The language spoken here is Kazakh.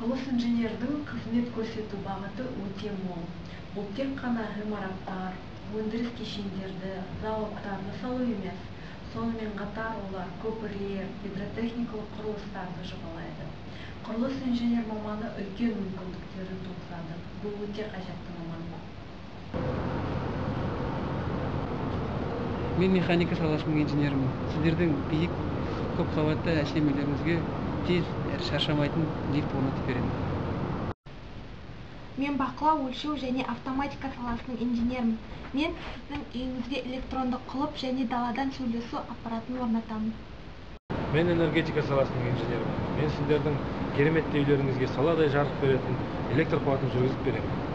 Құрылыс инженердің қызмет көрсету бағыты өте мол. Бұл тек қана ғимараттар, өндіріс кешендерді, зауыттарды салу емес. Сонымен қатар олар көпірлер, гидротехникалық құрылыстарды жобалайды. Құрылыс инженер маманы үлкен мүмкіндіктерді туғызады. Бұл өте қажетті мамандық. Мен механика саласының инженерімін. Сіздердің биік, көп қабатты әсем үйлеріңізге тез әрі шаршамайтын лифт орнатып беремін. Мен бақылау, өлшеу және автоматика саласының инженерімін. Мен сіздің үйіңізге электрондық құлып және даладан сөйлесу аппаратын орнатамын. Мен энергетика саласының инженерімін. Мен сіздердің керемет үйлеріңізге саладай жарық беретін электр қуатын жүргізіп беремін.